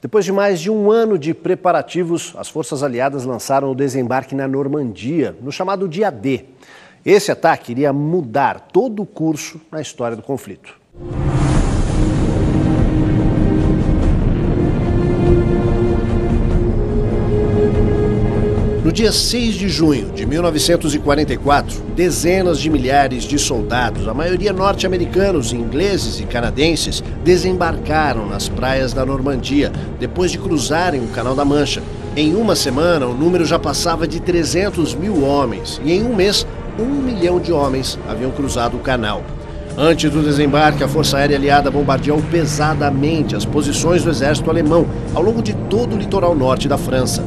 Depois de mais de um ano de preparativos, as forças aliadas lançaram o desembarque na Normandia, no chamado Dia D. Esse ataque iria mudar todo o curso na história do conflito. No dia 6 de junho de 1944, dezenas de milhares de soldados, a maioria norte-americanos, ingleses e canadenses, desembarcaram nas praias da Normandia, depois de cruzarem o Canal da Mancha. Em uma semana, o número já passava de 300 mil homens, e em um mês, 1 milhão de homens haviam cruzado o canal. Antes do desembarque, a Força Aérea Aliada bombardeou pesadamente as posições do exército alemão ao longo de todo o litoral norte da França.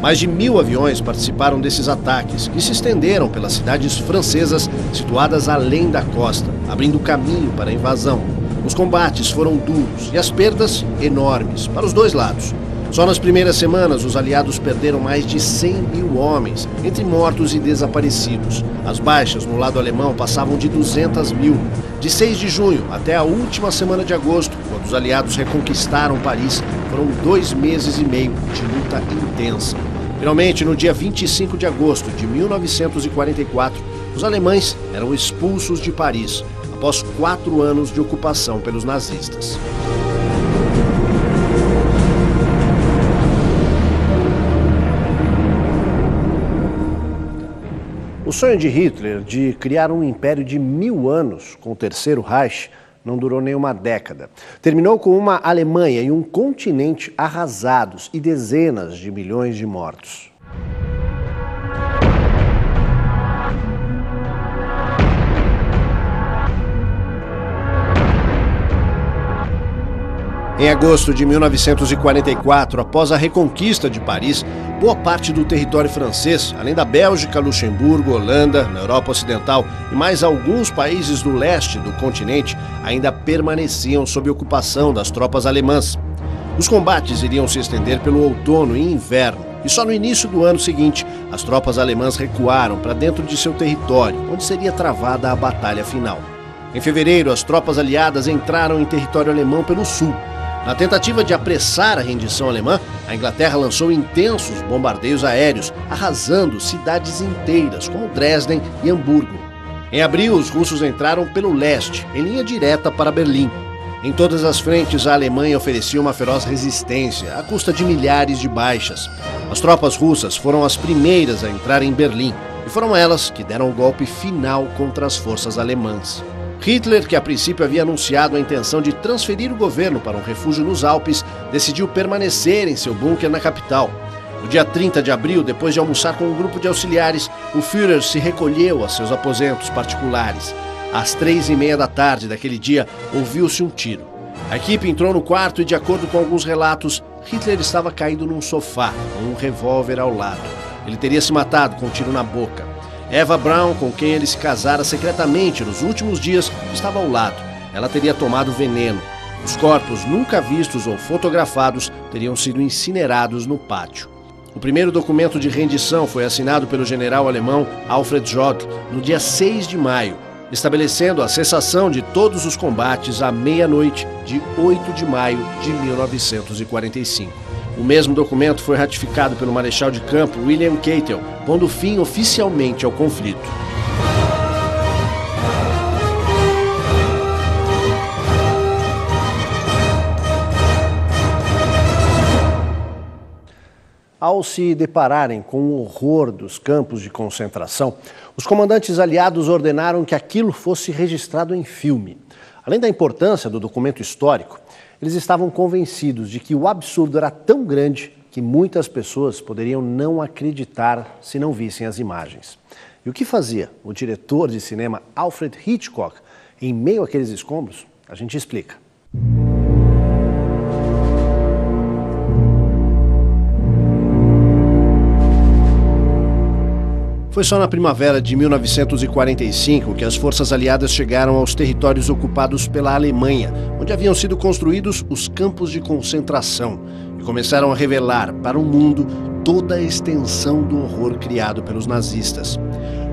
Mais de 1.000 aviões participaram desses ataques, que se estenderam pelas cidades francesas situadas além da costa, abrindo caminho para a invasão. Os combates foram duros e as perdas enormes para os dois lados. Só nas primeiras semanas, os aliados perderam mais de 100 mil homens, entre mortos e desaparecidos. As baixas no lado alemão passavam de 200 mil. De 6 de junho até a última semana de agosto, quando os aliados reconquistaram Paris, foram 2 meses e meio de luta intensa. Finalmente, no dia 25 de agosto de 1944, os alemães eram expulsos de Paris, após 4 anos de ocupação pelos nazistas. O sonho de Hitler de criar um império de 1000 anos com o Terceiro Reich não durou nem uma década. Terminou com uma Alemanha e um continente arrasados e dezenas de milhões de mortos. Em agosto de 1944, após a reconquista de Paris, boa parte do território francês, além da Bélgica, Luxemburgo, Holanda, na Europa Ocidental e mais alguns países do leste do continente, ainda permaneciam sob ocupação das tropas alemãs. Os combates iriam se estender pelo outono e inverno, e só no início do ano seguinte, as tropas alemãs recuaram para dentro de seu território, onde seria travada a batalha final. Em fevereiro, as tropas aliadas entraram em território alemão pelo sul. Na tentativa de apressar a rendição alemã, a Inglaterra lançou intensos bombardeios aéreos, arrasando cidades inteiras, como Dresden e Hamburgo. Em abril, os russos entraram pelo leste, em linha direta para Berlim. Em todas as frentes, a Alemanha oferecia uma feroz resistência, à custa de milhares de baixas. As tropas russas foram as primeiras a entrar em Berlim, e foram elas que deram o golpe final contra as forças alemãs. Hitler, que a princípio havia anunciado a intenção de transferir o governo para um refúgio nos Alpes, decidiu permanecer em seu bunker na capital. No dia 30 de abril, depois de almoçar com um grupo de auxiliares, o Führer se recolheu a seus aposentos particulares. Às 3h30 da tarde daquele dia, ouviu-se um tiro. A equipe entrou no quarto e, de acordo com alguns relatos, Hitler estava caído num sofá, com um revólver ao lado. Ele teria se matado com um tiro na boca. Eva Braun, com quem ele se casara secretamente nos últimos dias, estava ao lado. Ela teria tomado veneno. Os corpos nunca vistos ou fotografados teriam sido incinerados no pátio. O primeiro documento de rendição foi assinado pelo general alemão Alfred Jodl no dia 6 de maio, estabelecendo a cessação de todos os combates à meia-noite de 8 de maio de 1945. O mesmo documento foi ratificado pelo marechal de campo William Keitel, pondo fim oficialmente ao conflito. Ao se depararem com o horror dos campos de concentração, os comandantes aliados ordenaram que aquilo fosse registrado em filme. Além da importância do documento histórico, eles estavam convencidos de que o absurdo era tão grande que muitas pessoas poderiam não acreditar se não vissem as imagens. E o que fazia o diretor de cinema Alfred Hitchcock em meio àqueles escombros? A gente explica. Foi só na primavera de 1945 que as forças aliadas chegaram aos territórios ocupados pela Alemanha, onde haviam sido construídos os campos de concentração, e começaram a revelar para o mundo toda a extensão do horror criado pelos nazistas.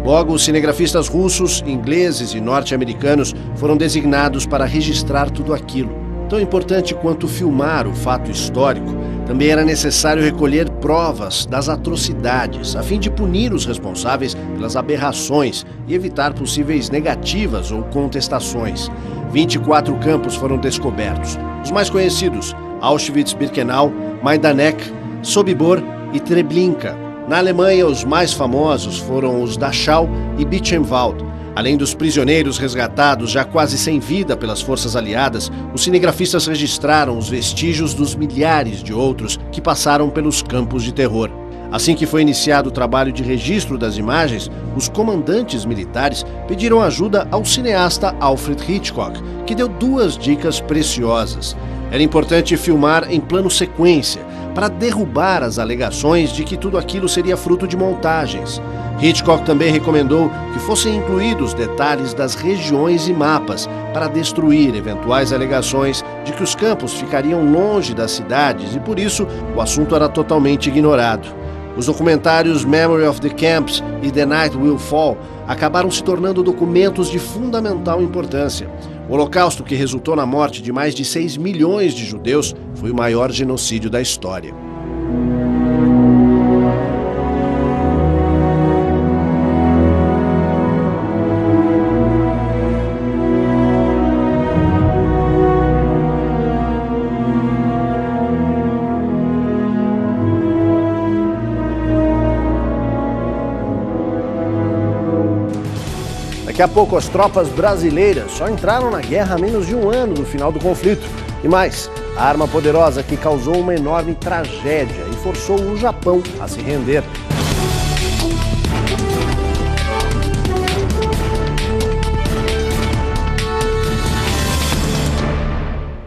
Logo, os cinegrafistas russos, ingleses e norte-americanos foram designados para registrar tudo aquilo. Tão importante quanto filmar o fato histórico, também era necessário recolher provas das atrocidades, a fim de punir os responsáveis pelas aberrações e evitar possíveis negativas ou contestações. 24 campos foram descobertos. Os mais conhecidos: Auschwitz-Birkenau, Majdanek, Sobibor e Treblinka. Na Alemanha, os mais famosos foram os Dachau e Buchenwald. Além dos prisioneiros resgatados já quase sem vida pelas forças aliadas, os cinegrafistas registraram os vestígios dos milhares de outros que passaram pelos campos de terror. Assim que foi iniciado o trabalho de registro das imagens, os comandantes militares pediram ajuda ao cineasta Alfred Hitchcock, que deu 2 dicas preciosas. Era importante filmar em plano sequência, para derrubar as alegações de que tudo aquilo seria fruto de montagens. Hitchcock também recomendou que fossem incluídos detalhes das regiões e mapas para destruir eventuais alegações de que os campos ficariam longe das cidades e, por isso, o assunto era totalmente ignorado. Os documentários Memory of the Camps e The Night Will Fall acabaram se tornando documentos de fundamental importância. O Holocausto, que resultou na morte de mais de 6 milhões de judeus, foi o maior genocídio da história. Daqui a pouco, as tropas brasileiras só entraram na guerra há menos de 1 ano do final do conflito. E mais, a arma poderosa que causou uma enorme tragédia e forçou o Japão a se render.